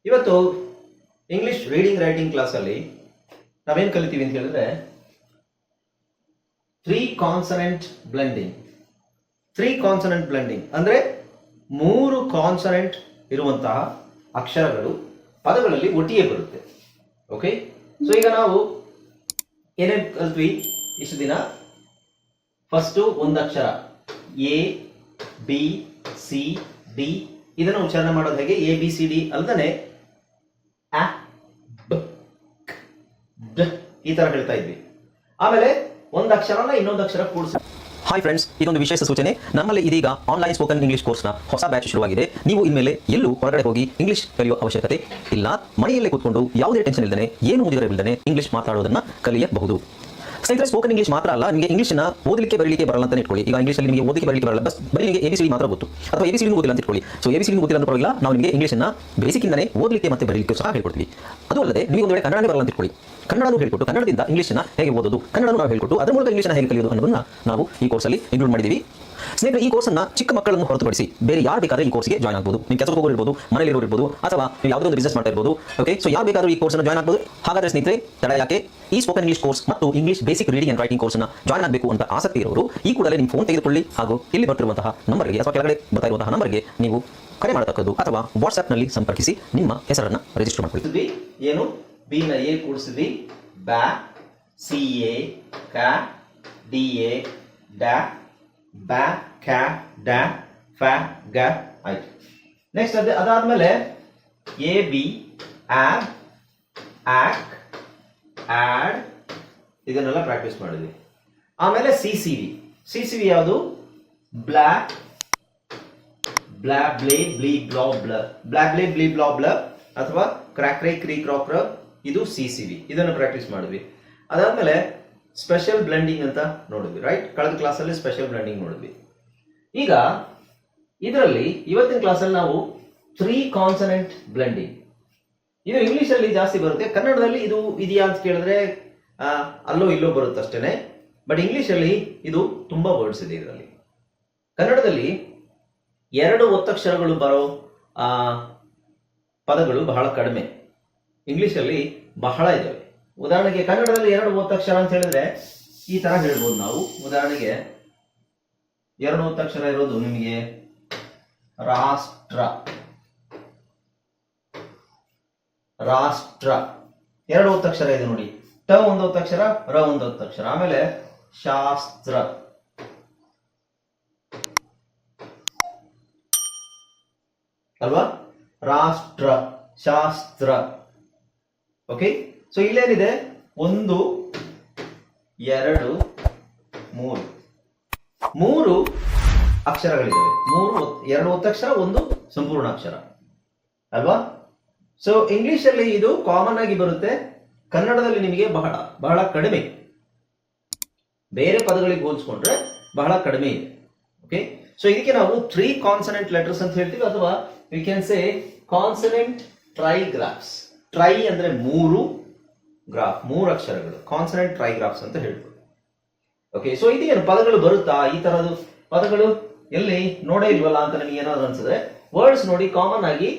ಇವತ್ತು English reading writing ಕ್ಲಾಸಲ್ಲಿ ನಾವೇನು ಕಲಿತೀವಿ ಅಂತ ಹೇಳಿದ್ರೆ 3 ಕಾನ್ಸನೆಂಟ್ ಬ್ಲೆಂಡಿಂಗ್. 3 ಕಾನ್ಸನೆಂಟ್ ಬ್ಲೆಂಡಿಂಗ್ ಅಂದ್ರೆ 3 ಕಾನ್ಸನೆಂಟ್ ಇರುವಂತಹ ಅಕ್ಷರಗಳು ಪದಗಳಲ್ಲಿ ಒಟ್ಟಿಗೆ ಬರುತ್ತೆ. ಓಕೆ, ಸೊ ಈಗ ನಾವು ಏನೇನು ಕಲ್ತ್ವಿ ಇಷ್ಟು ದಿನ? ಫಸ್ಟ್ ಒಂದು ಅಕ್ಷರ ಎ ಬಿ ಸಿ ಡಿ, ಇದನ್ನು ಉಚ್ಚಾರಣೆ ಮಾಡೋದು ಹೇಗೆ? ಎ ಬಿ ಸಿ ಡಿ ಅಲ್ದನೆ ಅ ಬ ಡ ಈ ತರ ಹೇಳ್ತಾ ಇದ್ವಿ. ಆಮೇಲೆ ಒಂದು ಅಕ್ಷರನ ಇನ್ನೊಂದು ಅಕ್ಷರ ಕೂಡಿಸಿ. ಹಾಯ್ ಫ್ರೆಂಡ್ಸ್, ಇದೊಂದು ವಿಶೇಷ ಸೂಚನೆ. ನಮ್ಮಲ್ಲಿ ಇದೀಗ ಆನ್ಲೈನ್ ಸ್ಪೋಕನ್ ಇಂಗ್ಲಿಷ್ ಕೋರ್ಸ್ನ ಹೊಸ ಬ್ಯಾಚ್ ಶುರುವಾಗಿದೆ. ನೀವು ಇನ್ಮೇಲೆ ಎಲ್ಲೂ ಹೊರಗಡೆ ಹೋಗಿ ಇಂಗ್ಲಿಷ್ ಕಲಿಯುವ ಅವಶ್ಯಕತೆ ಇಲ್ಲ. ಮನೆಯಲ್ಲೇ ಕೂತ್ಕೊಂಡು ಯಾವುದೇ ಟೆನ್ಷನ್ ಇಲ್ಲದೆ, ಏನು ಓದಿರಲಿಲ್ಲದೆ ಇಂಗ್ಲಿಷ್ ಮಾತಾಡೋದನ್ನ ಕಲಿಯಬಹುದು. ಸ್ನೇಹಿತರೆ, ಸ್ಪೋಕನ್ ಇಂಗ್ಲಿಷ್ ಮಾತ್ರ ಅಲ್ಲ, ನಿಮಗೆ ಇಂಗ್ಲಿಷ್ನ ಓದಲಿಕ್ಕೆ ಬರಲಿಕ್ಕೆ ಬರಲ್ಲ ಅಂತ ಇಟ್ಕೊಳ್ಳಿ. ಈಗ ಇಂಗ್ಲಿಷಲ್ಲಿ ನಿಮಗೆ ಓದಲಿಕ್ಕೆ ಬರಲಿಕ್ಕೆ ಬರಲ್ಲ, ಬರೀ ನಿಮಗೆ ಎಬಿಸಿಡಿ ಮಾತ್ರ ಗೊತ್ತು, ಅಥವಾ ಎಬಿಸಿಡಿ ಓದಿಲ್ಲ ಅಂತ ಇಟ್ಕೊಳ್ಳಿ. ಸೊ ಎಬಿಸಿಡಿ ಓದಿಲ್ಲ ಅಂತ ಪರವಾಗಿಲ್ಲ, ನಾವು ನಿಮಗೆ ಇಂಗ್ಲಿಷ್ನ ಬೇಸಿಕ್ಕಿಂದನೇ ಓದಲಿಕ್ಕೆ ಮತ್ತೆ ಬರಲಿಕ್ಕೆ ಸಹ ಹೇಳ್ಕೊಡ್ತೀವಿ. ಅದು ಅಲ್ಲದೆ ನೀವು ಒಂದು ವೇಳೆ ಕನ್ನಡನೇ ಬರಲ್ಲ ಅಂತ ಇಟ್ಕೊಳ್ಳಿ, ಕನ್ನಡನೂ ಹೇಳ್ಕೊಟ್ಟು ಕನ್ನಡದಿಂದ ಇಂಗ್ಲಿಷ್ನ ಹೇಗೆ ಓದೋದು, ಕನ್ನಡನೂ ನಾವು ಹೇಳ್ಕೊಟ್ಟು ಅದರ ಮೂಲಕ ಇಂಗ್ಲಿಷ್ನ ಹೇಗೆ ಕಲಿಯೋದು ಅನ್ನೋದನ್ನ ನಾವು ಈ ಕೋರ್ಸಲ್ಲಿ ಇನ್ಕ್ಲೂಡ್ ಮಾಡಿದ್ದೀವಿ. ಸ್ನೇಹಿತರೆ, ಈ ಕೋರ್ಸನ್ನು ಚಿಕ್ಕ ಮಕ್ಕಳನ್ನು ಹೊರತುಪಡಿಸಿ ಬೇರೆ ಯಾರು ಬೇಕಾದ್ರೆ ಈ ಕೋರ್ಸ್ಗೆ ಜಾಯ್ನ್ ಆಗ್ಬೋದು. ನೀವು ಕೆಲಸಕ್ಕೆ ಹೋಗೋರು ಇರ್ಬೋದು, ಮನೆಯಲ್ಲಿ ಇರ್ಬೋದು, ಅಥವಾ ನೀವು ಯಾವುದೋ ಒಂದು ಬಿಸ್ನೆಸ್ ಮಾಡ್ತಾ ಇರ್ಬೋದು. ಓಕೆ, ಸೊ ಯಾರು ಬೇಕಾದರೂ ಈ ಕೋರ್ಸ್ನ ಜಾಯ್ನ್ ಆಗ್ಬೋದು. ಹಾಗಾದ್ರೆ ಸ್ನೇಹಿತರೆ, ತಡ ಯಾಕೆ? ಈ ಸ್ಪೋಕನ್ ಇಂಗ್ಲಿಷ್ ಕೋರ್ಸ್ ಮತ್ತು English basic reading and writing ಕೋರ್ಸ್ನ ಜಾಯ್ನ್ ಆಗಬೇಕು ಅಂತ ಆಸಕ್ತಿ ಇರೋರು ಈ ಕೂಡಲೇ ನಿಮ್ಮ ಫೋನ್ ತೆಗೆದುಕೊಳ್ಳಿ, ಹಾಗೂ ಇಲ್ಲಿ ಬರ್ತಿರುವಂತಹ ನಂಬರ್ಗೆ ಅಥವಾ ಕೆಳಗಡೆ ಬರ್ತಾ ಇರುವಂತಹ ನಂಬರ್ಗೆ ನೀವು ಕರೆ ಮಾಡತಕ್ಕದ್ದು, ಅಥವಾ ವಾಟ್ಸ್ಆ್ಯಪ್ನಲ್ಲಿ ಸಂಪರ್ಕಿಸಿ ನಿಮ್ಮ ಹೆಸರನ್ನು ರಿಜಿಸ್ಟರ್ ಮಾಡಿಕೊಳ್ಳಿ. ಏನು ಬಿ ನ ಎ ಕೂಡಿಸಿದ್ವಿ, ಬ್ಯಾ ಸಿ ಎ ಕ್ಯಾ ಡಿ ಎ ಡ್ಯಾ ಬ್ಯಾ ಕ್ಯಾ ಡ್ಯಾ ಫ್ಯಾ ಗ್ಯಾ ಆಯ್ತು. ನೆಕ್ಸ್ಟ್ ಅದಾದ್ಮೇಲೆ ಎ ಬಿ ಆಬ್ ಆಕ್ ಆಡ್ ಇದನ್ನೆಲ್ಲ ಪ್ರಾಕ್ಟೀಸ್ ಮಾಡಿದ್ವಿ. ಆಮೇಲೆ ಸಿ ಸಿ ವಿ ಯಾವುದು? ಬ್ಲ್ಯಾಕ್ ಬ್ಲಾ ಬ್ಲೇ ಬ್ಲೀ ಬ್ಲಾ ಬ್ಲ, ಬ್ಲಾ ಬ್ಲೇ ಬ್ಲೀ ಬ್ಲಾ ಬ್ಲ, ಅಥವಾ ಕ್ರ್ಯಾಕ್ರೈ ಕ್ರೀ ಕ್ರಾಕ್ರ, ಇದು ಸಿ ಸಿ ವಿ. ಇದನ್ನು ಪ್ರಾಕ್ಟೀಸ್ ಮಾಡಿದ್ವಿ. ಅದಾದ್ಮೇಲೆ ಸ್ಪೆಷಲ್ ಬ್ಲೆಂಡಿಂಗ್ ಅಂತ ನೋಡಿದ್ವಿ, ರೈಟ್? ಕಳೆದ ಕ್ಲಾಸಲ್ಲಿ ಸ್ಪೆಷಲ್ ಬ್ಲೆಂಡಿಂಗ್ ನೋಡಿದ್ವಿ. ಈಗ ಇದರಲ್ಲಿ ಇವತ್ತಿನ ಕ್ಲಾಸಲ್ಲಿ ನಾವು 3 ಕಾನ್ಸನೆಂಟ್ ಬ್ಲೆಂಡಿಂಗ್. ಇದು ಇಂಗ್ಲಿಷ್ ಅಲ್ಲಿ ಜಾಸ್ತಿ ಬರುತ್ತೆ, ಕನ್ನಡದಲ್ಲಿ ಇದು ಇದೆಯಾ ಅಂತ ಕೇಳಿದ್ರೆ ಅಲ್ಲೋ ಇಲ್ಲೋ ಬರುತ್ತೆ ಅಷ್ಟೇನೆ. ಬಟ್ ಇಂಗ್ಲಿಷ್ ಅಲ್ಲಿ ಇದು ತುಂಬಾ ವರ್ಡ್ಸ್ ಇದೆ. ಇದರಲ್ಲಿ ಕನ್ನಡದಲ್ಲಿ 2 ಒತ್ತಕ್ಷರಗಳು ಬರೋ ಪದಗಳು ಬಹಳ ಕಡಿಮೆ, ಇಂಗ್ಲಿಷ್ ಅಲ್ಲಿ ಬಹಳ ಇದಾವೆ. ಉದಾಹರಣೆಗೆ ಕನ್ನಡದಲ್ಲಿ 2 ಒತ್ತಕ್ಷರ ಅಂತ ಹೇಳಿದ್ರೆ ಈ ತರ ಹೇಳ್ಬೋದು ನಾವು. ಉದಾಹರಣೆಗೆ 2 ಒತ್ತಕ್ಷರ ಇರೋದು ನಿಮಗೆ ರಾಷ್ಟ್ರ, ರಾಷ್ಟ್ರ 2 ಒತ್ತಕ್ಷರ ಇದೆ ನೋಡಿ. ಟ ಒಂದು ಒತ್ತಕ್ಷರ, ರ ಒಂದು ಒತ್ತಕ್ಷರ. ಆಮೇಲೆ ಶಾಸ್ತ್ರ, ಅಲ್ವಾ? ರಾಷ್ಟ್ರ, ಶಾಸ್ತ್ರ. Okay, so ಇಲ್ಲೇನಿದೆ? 1 2 3 ಅಕ್ಷರಗಳಿದ್ದಾವೆ. 2 ಒತ್ತಕ್ಷರ, 1 ಸಂಪೂರ್ಣ ಅಕ್ಷರ, ಅಲ್ವಾ? ಸೊ ಇಂಗ್ಲಿಷ್ ಅಲ್ಲಿ ಇದು ಕಾಮನ್ ಆಗಿ ಬರುತ್ತೆ, ಕನ್ನಡದಲ್ಲಿ ನಿಮಗೆ ಬಹಳ ಬಹಳ ಕಡಿಮೆ. ಬೇರೆ ಪದಗಳಿಗೆ ಹೋಲಿಸ್ಕೊಂಡ್ರೆ ಬಹಳ ಕಡಿಮೆ ಇದೆ. ಓಕೆ, ಸೊ ಇದಕ್ಕೆ ನಾವು 3 ಕಾನ್ಸನೆಂಟ್ ಲೆಟರ್ಸ್ ಅಂತ ಹೇಳ್ತೀವಿ, ಅಥವಾ we can say consonant trigraphs. Tri ಅಂದ್ರೆ 3 ಗ್ರಾಫ್, 3 ಅಕ್ಷರಗಳು, ಕಾನ್ಸನೆಂಟ್ ಟ್ರೈಗ್ರಾಫ್ಸ್ ಅಂತ ಹೇಳ್ಬೋದು. ಓಕೆ, ಸೊ ಇದೇನು ಪದಗಳು ಬರುತ್ತಾ? ಈ ತರದ್ದು ಪದಗಳು ಎಲ್ಲಿ ನೋಡೇ ಇಲ್ವಲ್ಲ ಅಂತ ನಿಮಗೆ ಏನಾದ್ರು ಅನ್ಸಿದ್ರೆ ವರ್ಡ್ಸ್ ನೋಡಿ. ಕಾಮನ್ ಆಗಿ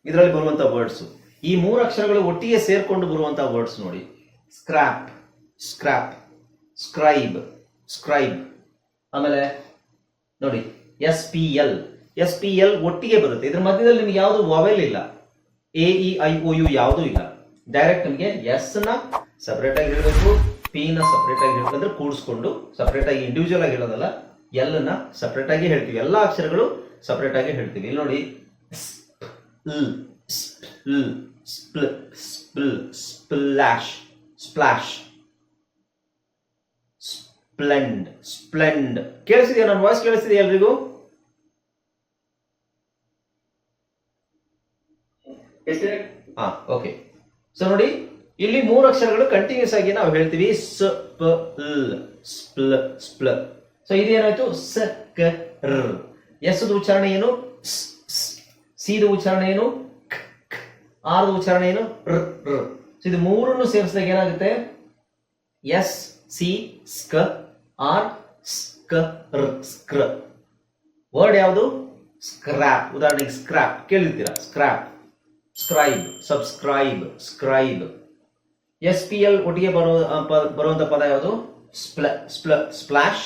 ಇದರಲ್ಲಿ ಬರುವಂತಹ ವರ್ಡ್ಸ್, ಈ 3 ಅಕ್ಷರಗಳು ಒಟ್ಟಿಗೆ ಸೇರ್ಕೊಂಡು ಬರುವಂತಹ ವರ್ಡ್ಸ್ ನೋಡಿ. Scrap, scrap, scribe, scribe. ಆಮೇಲೆ ನೋಡಿ ಎಸ್ ಪಿ ಎಲ್ ಒಟ್ಟಿಗೆ ಬರುತ್ತೆ. ಇದ್ರ ಮಧ್ಯದಲ್ಲಿ ನಿಮ್ಗೆ ಯಾವುದು ವಾವೆಲ್ ಇಲ್ಲ, A E I O U ಯಾವುದೂ ಇಲ್ಲ. ಡೈರೆಕ್ಟ್ ನಿಮಗೆ ಎಸ್ ನ ಸಪರೇಟ್ ಆಗಿ ಹೇಳಬೇಕು, ಪಿ ನ ಸಪರೇಟ್ ಆಗಿ ಹೇಳಬೇಕಂದ್ರೆ ಕೂಡಿಸ್ಕೊಂಡು ಸಪರೇಟ್ ಆಗಿ ಇಂಡಿವಿಜುವಲ್ ಆಗಿ ಹೇಳೋದಲ್ಲ, ಎಲ್ ನ ಸಪರೇಟ್ ಆಗಿ ಹೇಳ್ತೀವಿ. ಎಲ್ಲಾ ಅಕ್ಷರಗಳು ಸಪರೇಟ್ ಆಗಿ ಹೇಳ್ತೀವಿ. ಇಲ್ಲಿ ನೋಡಿ ಸ್ಪ್ಲಾಶ್, ಸ್ಪ್ಲಾಶ್, ಸ್ಪ್ಲೆಂಡ್, ಸ್ಪ್ಲೆಂಡ್. ಕೇಳಿಸಿದೆಯಾ? ನನ್ನ ವಾಯ್ಸ್ ಕೇಳಿಸಿದೆಯಾ ಎಲ್ರಿಗೂ? ಹಾ, ಓಕೆ. ಸೊ ನೋಡಿ, ಇಲ್ಲಿ 3 ಅಕ್ಷರಗಳು ಕಂಟಿನ್ಯೂಸ್ ಆಗಿ ನಾವು ಹೇಳ್ತೀವಿ. ಸ್ಪ್ಲ. ಸೊ ಇದೇನಾಯ್ತು? ಸ ಕ ರ. ಎಸ್ ಉಚ್ಚಾರಣೆ ಏನು? ಸಿ ಉಚ್ಚಾರಣೆ ಏನು? ಆರ್ ಉಚ್ಚಾರಣೆ ಏನು? ರ್. ಸೊ ಇದು 3 ಸೇರಿಸಿದಾಗ ಏನಾಗುತ್ತೆ? ಎಸ್ ಸಿ ಸ್ಕ ಆರ್ ಸ್ಕ ರ್, ಸ್ಕ್ರ. ವರ್ಡ್ ಯಾವುದು? ಸ್ಕ್ರಾಪ್. ಉದಾಹರಣೆಗೆ ಸ್ಕ್ರಾಪ್ ಕೇಳಿರ್ತೀರಾ, scrap. Scribe, subscribe, scribe. SPL ಒಟ್ಟಿಗೆ ಬರುವಂತ ಪದ ಯಾವುದು? Splash,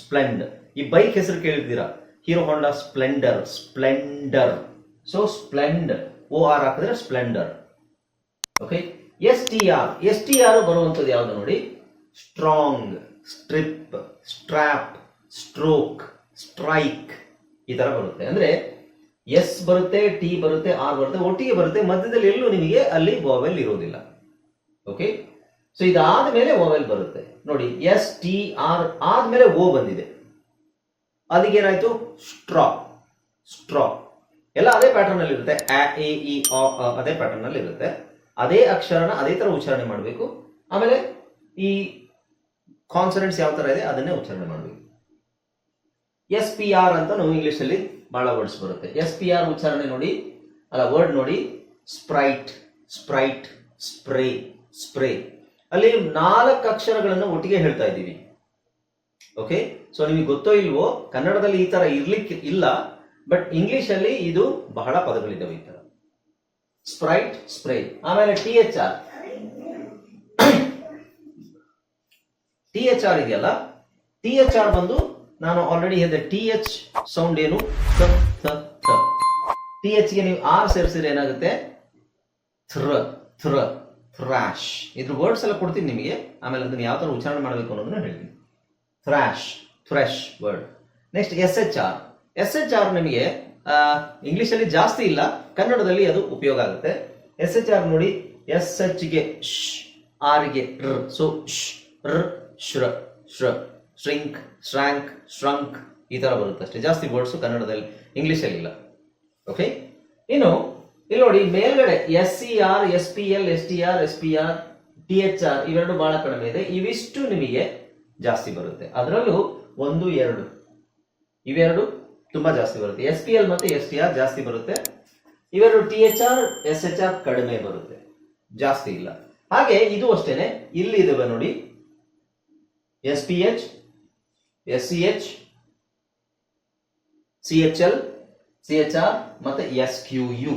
splend. ಈ ಬೈಕ್ ಹೆಸರು ಕೇಳಿದ್ದೀರಾ? Hero Honda Splendor, Splendor. So splend, OR ಹಾಕಿದ್ರೆ ಸ್ಪ್ಲೆಂಡರ್. ಓಕೆ. STR ಬರುವಂತದ್ದು ಯಾವುದು ನೋಡಿ? Strong, strip, strap, stroke, strike, ಈ ತರ ಬರುತ್ತೆ. ಅಂದ್ರೆ S ಬರುತ್ತೆ, T ಬರುತ್ತೆ, R ಬರುತ್ತೆ, ಒಟ್ಟಿಗೆ ಬರುತ್ತೆ. ಮಧ್ಯದಲ್ಲಿ ಎಲ್ಲೂ ನಿಮಗೆ ಅಲ್ಲಿ ವಾವೆಲ್ ಇರೋದಿಲ್ಲ. ಓಕೆ. ಸೊ ಇದಾದ ಮೇಲೆ ವಾವೆಲ್ ಬರುತ್ತೆ ನೋಡಿ. STR ಆದ್ಮೇಲೆ O ಬಂದಿದೆ, ಅದಕ್ಕೆ ಏನಾಯ್ತು? ಸ್ಟ್ರಾ. ಸ್ಟ್ರಾ ಎಲ್ಲ ಅದೇ ಪ್ಯಾಟರ್ನ್ ಅಲ್ಲಿ ಇರುತ್ತೆ. A, E, I, O, ಅದೇ ಪ್ಯಾಟರ್ನ್ ಅಲ್ಲಿ ಇರುತ್ತೆ. ಅದೇ ಅಕ್ಷರನ ಅದೇ ತರ ಉಚ್ಚಾರಣೆ ಮಾಡಬೇಕು. ಆಮೇಲೆ ಈ ಕಾನ್ಸನೆಂಟ್ಸ್ ಯಾವ ತರ ಇದೆ ಅದನ್ನೇ ಉಚ್ಚಾರಣೆ ಮಾಡಬೇಕು. SPR ಅಂತ ನಾವು ಇಂಗ್ಲಿಷ್ ಅಲ್ಲಿ ಬಹಳ ವರ್ಡ್ಸ್ ಬರುತ್ತೆ. SPR ಉಚ್ಚಾರಣೆ ನೋಡಿ, ಅಲ್ಲ ವರ್ಡ್ ನೋಡಿ. Sprite, Sprite, spray, spray. ಅಲ್ಲಿ 4 ಅಕ್ಷರಗಳನ್ನು ಒಟ್ಟಿಗೆ ಹೇಳ್ತಾ ಇದ್ದೀವಿ. ಓಕೆ. ಸೊ ನಿಮಗೆ ಗೊತ್ತೋ ಇಲ್ವೋ, ಕನ್ನಡದಲ್ಲಿ ಈ ತರ ಇರ್ಲಿಕ್ಕೆ ಇಲ್ಲ, ಬಟ್ ಇಂಗ್ಲಿಷ್ ಅಲ್ಲಿ ಇದು ಬಹಳ ಪದಗಳಿದ್ದಾವೆ ಈ ತರ. Sprite, spray. ಆಮೇಲೆ THR ಇದೆಯಲ್ಲ, THR ಬಂದು ನಾನು ಆಲ್ರೆಡಿ ಹೇಳಿದೆ. TH ಸೌಂಡ್ ಏನು? TH ಗೆ ನೀವು R ಸೇರಿಸಿದ್ರೆ ಏನಾಗುತ್ತೆ? ಥ್ರಾಶ್. ಇದ್ರ ವರ್ಡ್ಸ್ ಎಲ್ಲ ಕೊಡ್ತೀನಿ ನಿಮಗೆ, ಆಮೇಲೆ ಅದನ್ನ ಯಾವ ತರ ಉಚ್ಚಾರಣೆ ಮಾಡಬೇಕು ಅನ್ನೋದನ್ನ ಹೇಳ್ತೀನಿ. ಥ್ರಾಶ್, ಥ್ರೆಶ್ ವರ್ಡ್. ನೆಕ್ಸ್ಟ್ SHR ನಿಮಗೆ ಇಂಗ್ಲಿಷ್ ಅಲ್ಲಿ ಜಾಸ್ತಿ ಇಲ್ಲ, ಕನ್ನಡದಲ್ಲಿ ಅದು ಉಪಯೋಗ ಆಗುತ್ತೆ. SHR ನೋಡಿ, SH ಗೆ ಶ್, R ಗೆ ರ್. ಸೊ ಶ್ರಿಂಕ್, ಶ್ರ್ಯಾಂಕ್, ಶ್ರಂಕ್, ಈ ತರ ಬರುತ್ತೆ ಅಷ್ಟೇ. ಜಾಸ್ತಿ ವರ್ಡ್ಸ್ ಕನ್ನಡದಲ್ಲಿ, ಇಂಗ್ಲಿಷ್ ಅಲ್ಲಿ ಇಲ್ಲ. ಓಕೆ. ಇನ್ನು ಇಲ್ಲಿ ನೋಡಿ ಮೇಲ್ಗಡೆ SCR, SPL, STR, SPR, THR ಇವೆರಡು ಬಹಳ ಕಡಿಮೆ ಇದೆ. ಇವಿಷ್ಟು ನಿಮಗೆ ಜಾಸ್ತಿ ಬರುತ್ತೆ. ಅದರಲ್ಲೂ 1, 2 ಇವೆರಡು ತುಂಬಾ ಜಾಸ್ತಿ ಬರುತ್ತೆ. SPL ಮತ್ತೆ STR ಜಾಸ್ತಿ ಬರುತ್ತೆ. ಇವೆರಡು THR, SHR ಕಡಿಮೆ ಬರುತ್ತೆ, ಜಾಸ್ತಿ ಇಲ್ಲ. ಹಾಗೆ ಇದು ಅಷ್ಟೇನೆ, ಇಲ್ಲಿ ಇದಾವೆ ನೋಡಿ. SPH, SCH, CHL, CHR ಮತ್ತೆ SQU.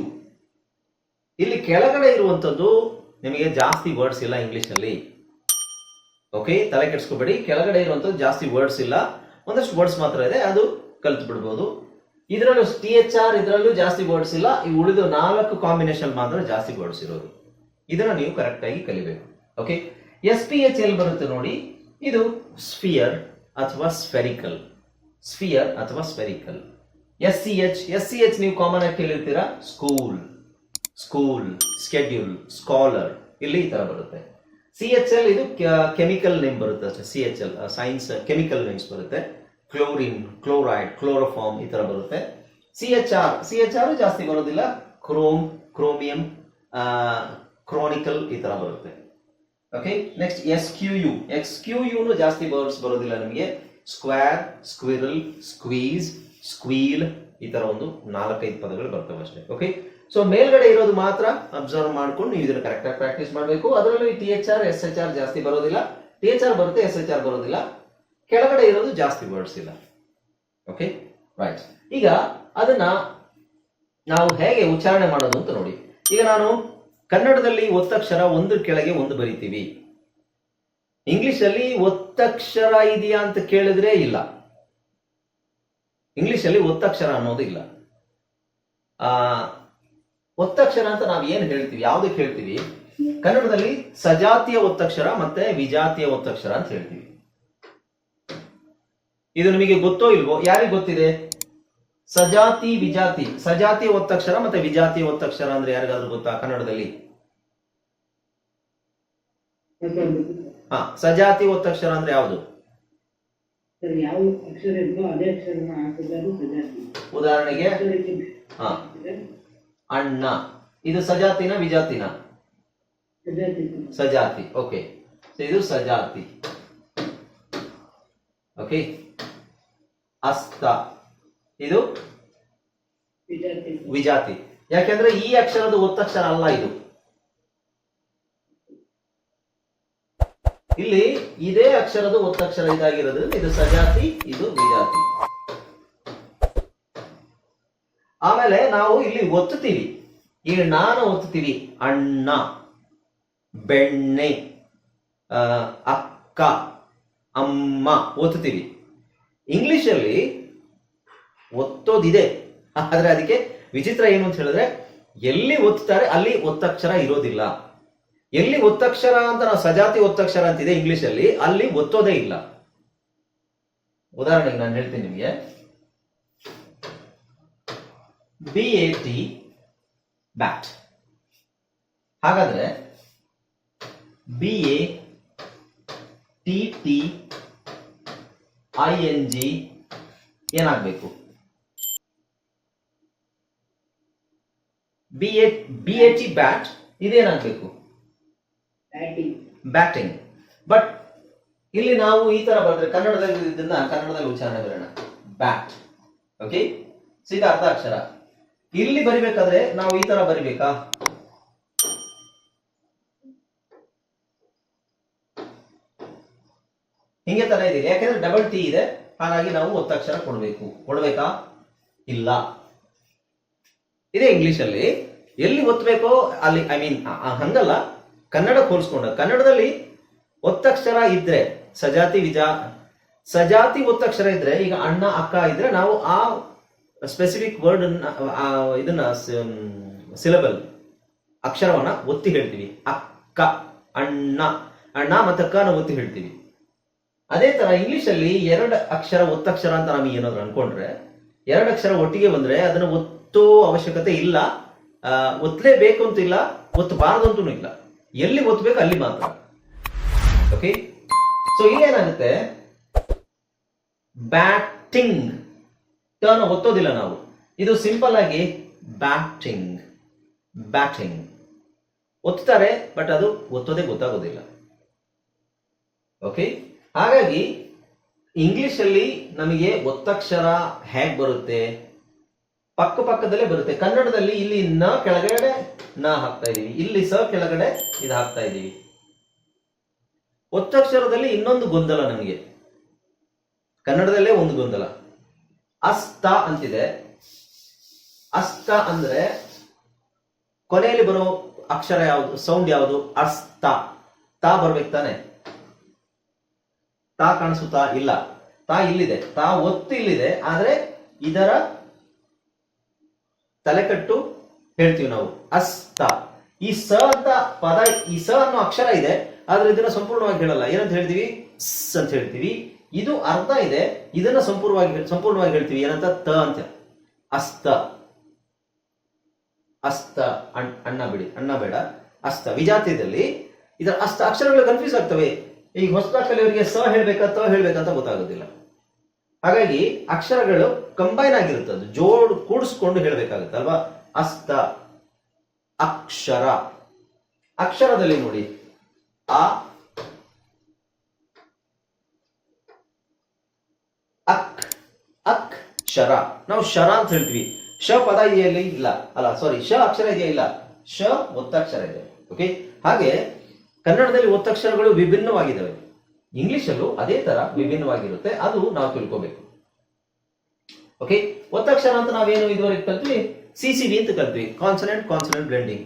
ಇಲ್ಲಿ ಕೆಳಗಡೆ ಇರುವಂತದ್ದು ನಿಮಗೆ ಜಾಸ್ತಿ ವರ್ಡ್ಸ್ ಇಲ್ಲ ಇಂಗ್ಲಿಷ್ ಅಲ್ಲಿ. ಓಕೆ, ತಲೆ ಕೆಡಿಸ್ಕೋಬೇಡಿ. ಕೆಳಗಡೆ ಇರುವಂತದ್ದು ಜಾಸ್ತಿ ವರ್ಡ್ಸ್ ಇಲ್ಲ, ಒಂದಷ್ಟು ವರ್ಡ್ಸ್ ಮಾತ್ರ ಇದೆ, ಅದು ಕಲ್ತು ಬಿಡ್ಬೋದು. ಇದರಲ್ಲೂ THR ಇದರಲ್ಲೂ ಜಾಸ್ತಿ ವರ್ಡ್ಸ್ ಇಲ್ಲ. ಈ ಉಳಿದ 4 ಕಾಂಬಿನೇಷನ್ ಮಾತ್ರ ಜಾಸ್ತಿ ವರ್ಡ್ಸ್ ಇರೋದು. ಇದನ್ನ ನೀವು ಕರೆಕ್ಟ್ ಆಗಿ ಕಲಿಬೇಕು. ಓಕೆ. SPH ಎಲ್ಲಿ ಬರುತ್ತೆ ನೋಡಿ? ಇದು ಸ್ಫಿಯರ್ ಅಥವಾ ಸ್ಫೆರಿಕಲ್, ಸ್ಫಿಯರ್ ಅಥವಾ ಸ್ಫೆರಿಕಲ್. SCH ನೀವು ಕಾಮನ್ ಆಗಿ ಕೇಳಿರ್ತೀರಾ. ಸ್ಕೂಲ್, ಸ್ಕೂಲ್, ಸ್ಕೆಡ್ಯೂಲ್, ಸ್ಕಾಲರ್, ಇಲ್ಲಿ ಈ ತರ ಬರುತ್ತೆ. CHL ಇದು ಕೆಮಿಕಲ್ ನೇಮ್ ಬರುತ್ತೆ ಅಷ್ಟೇ. CHL ಸೈನ್ಸ್ ಕೆಮಿಕಲ್ ನೇಮ್ಸ್ ಬರುತ್ತೆ. ಕ್ಲೋರಿನ್, ಕ್ಲೋರೈಡ್, ಕ್ಲೋರೋಫಾರ್ಮ್ ಈ ತರ ಬರುತ್ತೆ. CHR ಜಾಸ್ತಿ ಬರೋದಿಲ್ಲ. ಕ್ರೋಮ್, ಕ್ರೋಮಿಯಂ, ಕ್ರಾನಿಕಲ್ ಈ ತರ ಬರುತ್ತೆ. ಓಕೆ. ನೆಕ್ಸ್ಟ್ SQU ಜಾಸ್ತಿ ವರ್ಡ್ಸ್ ಬರೋದಿಲ್ಲ ನಿಮಗೆ. ಸ್ಕ್ವೇರ್, ಸ್ಕ್ವಿರಲ್, ಸ್ಕ್ವೀಸ್, ಸ್ಕ್ವೀಲ್ ಈ ತರ ಒಂದು 4-5 ಪದಗಳು ಬರ್ತವೆ ಅಷ್ಟೇ. ಓಕೆ. ಸೊ ಮೇಲ್ಗಡೆ ಇರೋದು ಮಾತ್ರ ಅಬ್ಸರ್ವ್ ಮಾಡ್ಕೊಂಡು ನೀವು ಇದನ್ನ ಕರೆಕ್ಟ್ ಆಗಿ ಪ್ರಾಕ್ಟೀಸ್ ಮಾಡಬೇಕು. ಅದರಲ್ಲೂ ಈ THR, SHR ಜಾಸ್ತಿ ಬರೋದಿಲ್ಲ. THR ಬರುತ್ತೆ, SHR ಬರೋದಿಲ್ಲ. ಕೆಳಗಡೆ ಇರೋದು ಜಾಸ್ತಿ ವರ್ಡ್ಸ್ ಇಲ್ಲ. Okay, right. ಈಗ ಅದನ್ನ ನಾವು ಹೇಗೆ ಉಚ್ಚಾರಣೆ ಮಾಡೋದು ಅಂತ ನೋಡಿ. ಈಗ ನಾನು ಕನ್ನಡದಲ್ಲಿ ಒತ್ತಕ್ಷರ ಒಂದು ಕೆಳಗೆ ಒಂದು ಬರಿತೀವಿ. ಇಂಗ್ಲಿಷ್ ಅಲ್ಲಿ ಒತ್ತಕ್ಷರ ಇದೆಯಾ ಅಂತ ಕೇಳಿದ್ರೆ ಇಲ್ಲ. ಇಂಗ್ಲಿಷ್ ಅಲ್ಲಿ ಒತ್ತಕ್ಷರ ಅನ್ನೋದು ಇಲ್ಲ. ಒತ್ತಕ್ಷರ ಅಂತ ನಾವು ಏನ್ ಹೇಳ್ತೀವಿ, ಯಾವ್ದಕ್ಕೆ ಹೇಳ್ತೀವಿ? ಕನ್ನಡದಲ್ಲಿ ಸಜಾತಿಯ ಒತ್ತಕ್ಷರ ಮತ್ತೆ ವಿಜಾತಿಯ ಒತ್ತಕ್ಷರ ಅಂತ ಹೇಳ್ತೀವಿ. ಇದು ನಿಮಗೆ ಗೊತ್ತೋ ಇಲ್ವೋ? ಯಾರಿಗೆ ಗೊತ್ತಿದೆ? ಸಜಾತಿ, ವಿಜಾತಿ, ಸಜಾತಿಯ ಒತ್ತಕ್ಷರ ಮತ್ತೆ ವಿಜಾತಿಯ ಒತ್ತಕ್ಷರ ಅಂದ್ರೆ ಯಾರಿಗಾದ್ರೂ ಗೊತ್ತಾ ಕನ್ನಡದಲ್ಲಿ? ಸಜಾತಿ ಒತ್ತಕ್ಷರ ಅಂದ್ರೆ ಯಾವುದು? ಉದಾಹರಣೆಗೆ ಅಣ್ಣ, ಇದು ಸಜಾತಿನ ವಿಜಾತಿನ? ಸಜಾತಿ. ಓಕೆ, ಇದು ಸಜಾತಿ. ಓಕೆ. ಅಸ್ತ, ಇದು ವಿಜಾತಿ. ಯಾಕೆಂದ್ರೆ ಈ ಅಕ್ಷರದ ಒತ್ತಕ್ಷರ ಅಲ್ಲ ಇದು. ಇಲ್ಲಿ ಇದೇ ಅಕ್ಷರದ ಒತ್ತಕ್ಷರ ಇದಾಗಿರೋದ್ರಿಂದ ಇದು ಸಜಾತಿ, ಇದು ವಿಜಾತಿ. ಆಮೇಲೆ ನಾವು ಇಲ್ಲಿ ಒತ್ತುತ್ತೀವಿ. ಈ ನಾನು ಒತ್ತುತ್ತೀವಿ. ಅಣ್ಣ, ಬೆಣ್ಣೆ, ಅಕ್ಕ, ಅಮ್ಮ ಒತ್ತುತ್ತೀವಿ. ಇಂಗ್ಲಿಷಲ್ಲಿ ಒತ್ತೋದಿದೆ, ಆದ್ರೆ ಅದಕ್ಕೆ ವಿಚಿತ್ರ ಏನು ಅಂತ ಹೇಳಿದ್ರೆ ಎಲ್ಲಿ ಒತ್ತುತ್ತಾರೆ ಅಲ್ಲಿ ಒತ್ತಕ್ಷರ ಇರೋದಿಲ್ಲ. ಎಲ್ಲಿ ಒತ್ತಕ್ಷರ ಅಂತ ನಾವು ಸಜಾತಿ ಒತ್ತಕ್ಷರ ಅಂತಿದೆ ಇಂಗ್ಲಿಷಲ್ಲಿ, ಅಲ್ಲಿ ಒತ್ತೋದೇ ಇಲ್ಲ. ಉದಾಹರಣೆಗೆ ನಾನು ಹೇಳ್ತೀನಿ ನಿಮಗೆ. BAT bat. ಹಾಗಾದ್ರೆ BATTING ಏನಾಗಬೇಕು? BAT ಬ್ಯಾಟ್ ಇದೇನಾಗಬೇಕು? ಬ್ಯಾಟಿಂಗ್. ಬಟ್ ಇಲ್ಲಿ ನಾವು ಈ ತರ ಬರೆದ್ರೆ ಕನ್ನಡದಲ್ಲಿ ಇದನ್ನ ಕನ್ನಡದಲ್ಲಿ ಉಚ್ಚಾರಣೆ ಬರೋಣ. ಬ್ಯಾಟ್. ಓಕೆ, ಸೀದಾ ಅರ್ಧ ಅಕ್ಷರ. ಇಲ್ಲಿ ಬರಿಬೇಕಾದ್ರೆ ನಾವು ಈ ತರ ಬರಿಬೇಕಾ? ಹಿಂಗೆ ತರ ಇದೆ, ಯಾಕೆಂದ್ರೆ ಡಬಲ್ ಟಿ ಇದೆ, ಹಾಗಾಗಿ ನಾವು ಒತ್ತಕ್ಷರ ಕೊಡ್ಬೇಕಾ? ಇಲ್ಲ. ಇದೇ ಇಂಗ್ಲಿಷ್ ಅಲ್ಲಿ ಎಲ್ಲಿ ಒತ್ತಬೇಕೋ ಅಲ್ಲಿ, ಐ ಮೀನ್ ಹಂಗಲ್ಲ, ಕನ್ನಡ ಹೋಲಿಸ್ಕೊಂಡ ಕನ್ನಡದಲ್ಲಿ ಒತ್ತಕ್ಷರ ಇದ್ರೆ ಸಜಾತಿ ಒತ್ತಕ್ಷರ ಇದ್ರೆ, ಈಗ ಅಣ್ಣ ಅಕ್ಕ ಇದ್ರೆ ನಾವು ಆ ಸ್ಪೆಸಿಫಿಕ್ ವರ್ಡ್ ಇದನ್ನ ಸಿಲಬಲ್ ಅಕ್ಷರವನ್ನ ಒತ್ತಿ ಹೇಳ್ತೀವಿ. ಅಕ್ಕ, ಅಣ್ಣ, ಅಣ್ಣ ಮತ್ತೆ ಅಕ್ಕನ ಒತ್ತಿ ಹೇಳ್ತೀವಿ. ಅದೇ ತರ ಇಂಗ್ಲಿಷ್ ಅಲ್ಲಿ ಎರಡು ಅಕ್ಷರ ಒತ್ತಕ್ಷರ ಅಂತ ನಮಗೆ ಏನಾದ್ರು ಅನ್ಕೊಂಡ್ರೆ, ಎರಡು ಅಕ್ಷರ ಒಟ್ಟಿಗೆ ಬಂದ್ರೆ ಅದನ್ನ ಒತ್ತೋ ಅವಶ್ಯಕತೆ ಇಲ್ಲ, ಒತ್ತಲೇಬೇಕು ಅಂತ ಇಲ್ಲ, ಒತ್ತಬಾರದು ಅಂತೂ ಇಲ್ಲ. ಎಲ್ಲಿ ಒತ್ತಬೇಕು ಅಲ್ಲಿ ಮಾತ್ರ. ಓಕೆ, ಸೊ ಇಲ್ಲೇನಾಗುತ್ತೆ, ಬ್ಯಾಟಿಂಗ್ ಟರ್ನ್ ಒತ್ತೋದಿಲ್ಲ ನಾವು. ಇದು ಸಿಂಪಲ್ ಆಗಿ ಬ್ಯಾಟಿಂಗ್ ಒತ್ತಾರೆ, ಬಟ್ ಅದು ಒತ್ತೋದೇ ಗೊತ್ತಾಗೋದಿಲ್ಲ. ಓಕೆ, ಹಾಗಾಗಿ ಇಂಗ್ಲಿಷ್ ಅಲ್ಲಿ ನಮಗೆ ಒತ್ತಕ್ಷರ ಹೇಗ್ ಬರುತ್ತೆ? ಪಕ್ಕದಲ್ಲೇ ಬರುತ್ತೆ. ಕನ್ನಡದಲ್ಲಿ ಇಲ್ಲಿ ನ ಕೆಳಗಡೆ ನ ಹಾಕ್ತಾ ಇದೀವಿ, ಇಲ್ಲಿ ಸ ಕೆಳಗಡೆ ಇದು ಹಾಕ್ತಾ ಇದೀವಿ. ಒತ್ತಕ್ಷರದಲ್ಲಿ ಇನ್ನೊಂದು ಗೊಂದಲ ನಮಗೆ, ಕನ್ನಡದಲ್ಲೇ ಒಂದು ಗೊಂದಲ. ಅಸ್ತ ಅಂತಿದೆ. ಅಸ್ತ ಅಂದ್ರೆ ಕೊನೆಯಲ್ಲಿ ಬರೋ ಅಕ್ಷರ ಯಾವುದು, ಸೌಂಡ್ ಯಾವುದು? ಅಸ್ತ. ತಾ ಬರ್ಬೇಕು ತಾನೆ? ತಾ ಕಾಣಿಸುತ್ತಾ? ಇಲ್ಲ. ತಾ ಇಲ್ಲಿದೆ, ತಾ ಒತ್ತು ಇಲ್ಲಿದೆ, ಆದ್ರೆ ಇದರ ತಲೆಕಟ್ಟು ಹೇಳ್ತೀವಿ ನಾವು ಅಸ್ತ. ಈ ಸ ಅಂತ ಪದ, ಈ ಸ ಅನ್ನೋ ಅಕ್ಷರ ಇದೆ, ಆದ್ರೆ ಇದನ್ನ ಸಂಪೂರ್ಣವಾಗಿ ಹೇಳಲ್ಲ. ಏನಂತ ಹೇಳ್ತೀವಿ? ಸ್ ಅಂತ ಹೇಳ್ತೀವಿ. ಇದು ಅರ್ಧ ಇದೆ, ಇದನ್ನ ಸಂಪೂರ್ಣವಾಗಿ ಹೇಳ್ತೀವಿ. ಏನಂತ? ತ ಅಂತ. ಅಸ್ತ. ಅಣ್ಣ ಬಿಡಿ, ಅಣ್ಣ ಬೇಡ, ಅಸ್ತ. ವಿಜಾತಿಯಲ್ಲಿ ಇದರ ಅಸ್ತ ಅಕ್ಷರಗಳು ಕನ್ಫ್ಯೂಸ್ ಆಗ್ತವೆ. ಈಗ ಹೊಸದಾಗಿ ಕಲಿಯವರಿಗೆ ಸ ಹೇಳ್ಬೇಕಾ ತ ಹೇಳ್ಬೇಕಂತ ಗೊತ್ತಾಗೋದಿಲ್ಲ. ಹಾಗಾಗಿ ಅಕ್ಷರಗಳು ಕಂಬೈನ್ ಆಗಿರುತ್ತೆ, ಅದು ಕೂಡಿಸ್ಕೊಂಡು ಹೇಳ್ಬೇಕಾಗುತ್ತೆ ಅಲ್ವಾ? ಅಸ್ತ. ಅಕ್ಷರ. ಅಕ್ಷರದಲ್ಲಿ ನೋಡಿ, ಅಕ್ಷರ. ನಾವು ಶರ ಅಂತ ಹೇಳ್ತೀವಿ. ಶ ಪದ ಇದೆಯಲ್ಲಿ ಇಲ್ಲ ಅಲ್ಲ, ಸಾರಿ, ಶ ಅಕ್ಷರ ಇದೆಯಾ? ಇಲ್ಲ. ಶ ಒತ್ತಕ್ಷರ ಇದೆ. ಓಕೆ, ಹಾಗೆ ಕನ್ನಡದಲ್ಲಿ ಒತ್ತಕ್ಷರಗಳು ವಿಭಿನ್ನವಾಗಿದ್ದಾವೆ. ಇಂಗ್ಲಿಷಲ್ಲೂ ಅದೇ ತರ ವಿಭಿನ್ನವಾಗಿರುತ್ತೆ, ಅದು ನಾವು ತಿಳ್ಕೋಬೇಕು. ಓಕೆ, ಒತ್ತಕ್ಷರ ಅಂತ ನಾವೇನು ಇದುವರೆಗೆ ಕಲ್ತ್ವಿ? CCB ಅಂತ ಕಲ್ತ್ವಿ, ಕಾನ್ಸನೆಂಟ್ ಬ್ಲೆಂಡಿಂಗ್.